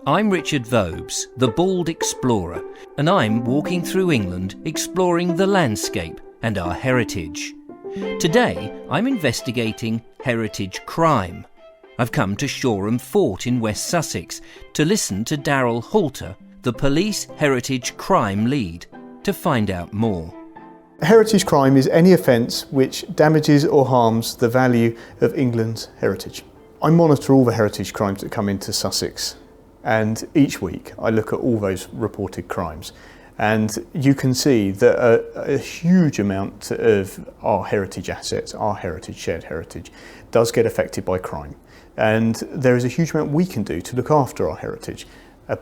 I'm Richard Vobes, the Bald Explorer, and I'm walking through England exploring the landscape and our heritage. Today, I'm investigating heritage crime. I've come to Shoreham Fort in West Sussex to listen to Daryl Holter, the police heritage crime lead, to find out more. Heritage crime is any offence which damages or harms the value of England's heritage. I monitor all the heritage crimes that come into Sussex, and each week I look at all those reported crimes, and you can see that a huge amount of our heritage assets, our heritage, shared heritage, does get affected by crime, and there is a huge amount we can do to look after our heritage. A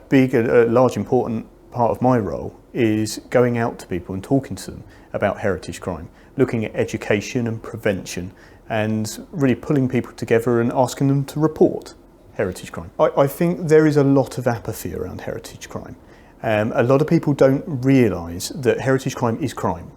large important part of my role is going out to people and talking to them about heritage crime, looking at education and prevention, and really pulling people together and asking them to report heritage crime. I think there is a lot of apathy around heritage crime. A lot of people don't realise that heritage crime is crime.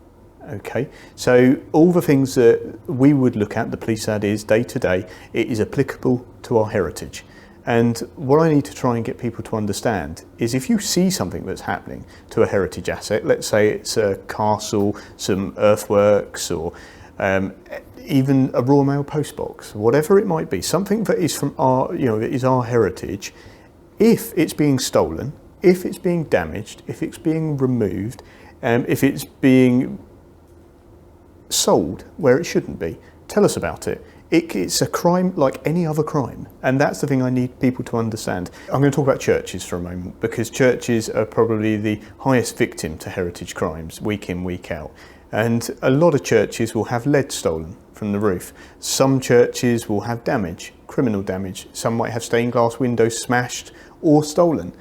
Okay, so all the things that we would look at, the police ad is day to day, it is applicable to our heritage. And what I need to try and get people to understand is if you see something that's happening to a heritage asset, let's say it's a castle, some earthworks, or even a Royal Mail postbox, whatever it might be, something that is from our, that is our heritage, if it's being stolen, if it's being damaged, if it's being removed, if it's being sold where it shouldn't be, tell us about it. It's a crime like any other crime, and that's the thing I need people to understand. I'm going to talk about churches for a moment, because churches are probably the highest victim to heritage crimes week in, week out. And a lot of churches will have lead stolen from the roof. Some churches will have damage, criminal damage. Some might have stained glass windows smashed or stolen.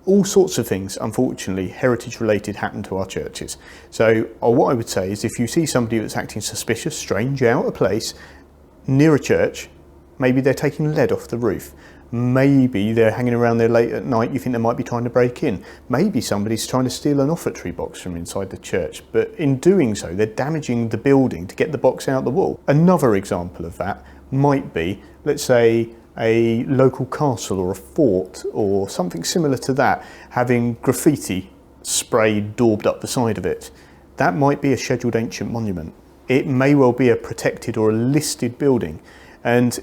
All sorts of things, unfortunately, heritage related, happen to our churches. So what I would say is if you see somebody that's acting suspicious, strange, out of place, near a church, maybe they're taking lead off the roof. Maybe they're hanging around there late at night, you think they might be trying to break in. Maybe somebody's trying to steal an offertory box from inside the church, but in doing so, they're damaging the building to get the box out the wall. Another example of that might be, let's say, a local castle or a fort or something similar to that having graffiti sprayed, daubed up the side of it. That might be a scheduled ancient monument. It may well be a protected or a listed building. And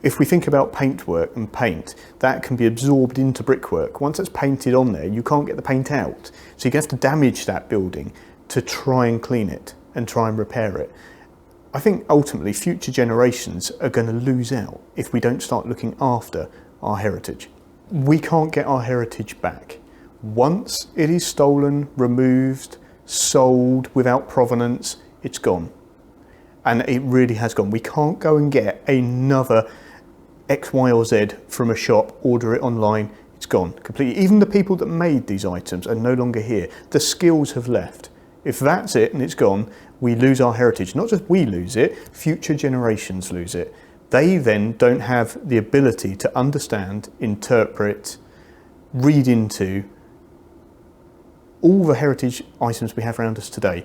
if we think about paintwork and paint, that can be absorbed into brickwork. Once it's painted on there, you can't get the paint out. So you have to damage that building to try and clean it and try and repair it. I think ultimately future generations are going to lose out if we don't start looking after our heritage. We can't get our heritage back. Once it is stolen, removed, sold without provenance, it's gone. And it really has gone. We can't go and get another X, Y or Z from a shop, order it online, it's gone completely. Even the people that made these items are no longer here. The skills have left. If that's it and it's gone, we lose our heritage. Not just we lose it, future generations lose it. They then don't have the ability to understand, interpret, read into all the heritage items we have around us today.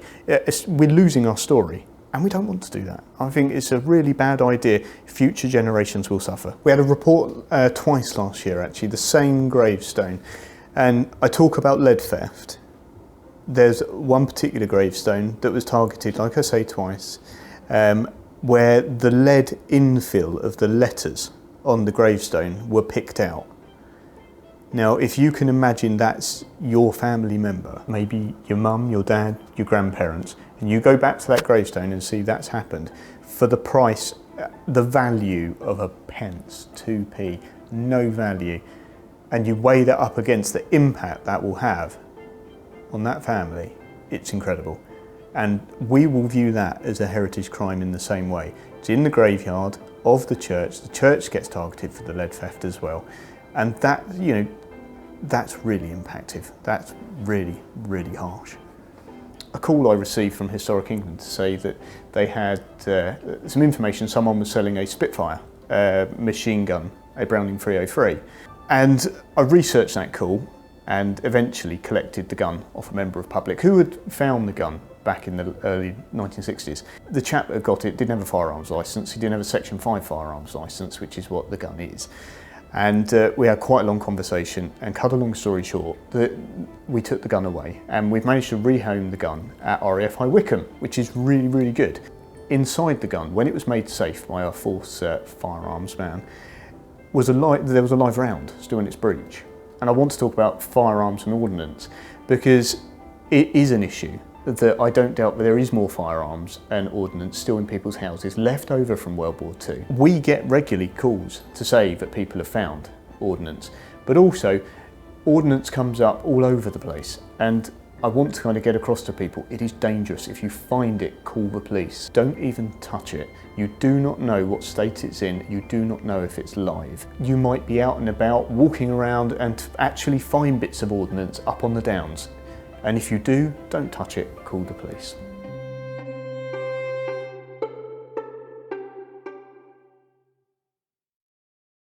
We're losing our story, and we don't want to do that. I think it's a really bad idea. Future generations will suffer. We had a report twice last year, actually, the same gravestone, and I talk about lead theft. There's one particular gravestone that was targeted, like I say, twice, where the lead infill of the letters on the gravestone were picked out. Now, if you can imagine that's your family member, maybe your mum, your dad, your grandparents, and you go back to that gravestone and see that's happened, for the price, the value of a pence, 2p, no value, and you weigh that up against the impact that will have on that family, it's incredible. And we will view that as a heritage crime in the same way. It's in the graveyard of the church gets targeted for the lead theft as well. And that, that's really impactful. That's really, really harsh. A call I received from Historic England to say that they had some information, someone was selling a Spitfire machine gun, a Browning 303. And I researched that call and eventually collected the gun off a member of public who had found the gun back in the early 1960s. The chap that got it didn't have a firearms licence, he didn't have a Section 5 firearms licence, which is what the gun is. And we had quite a long conversation, and cut a long story short, we took the gun away, and we've managed to rehome the gun at RAF High Wycombe, which is really, really good. Inside the gun, when it was made safe by our force firearms man, there was a live round still in its breech. And I want to talk about firearms and ordnance because it is an issue that I don't doubt that there is more firearms and ordnance still in people's houses left over from World War II. We get regularly calls to say that people have found ordnance, but also ordnance comes up all over the place, and I want to kind of get across to people, it is dangerous. If you find it, call the police. Don't even touch it. You do not know what state it's in. You do not know if it's live. You might be out and about, walking around and actually find bits of ordnance up on the downs. And if you do, don't touch it, call the police.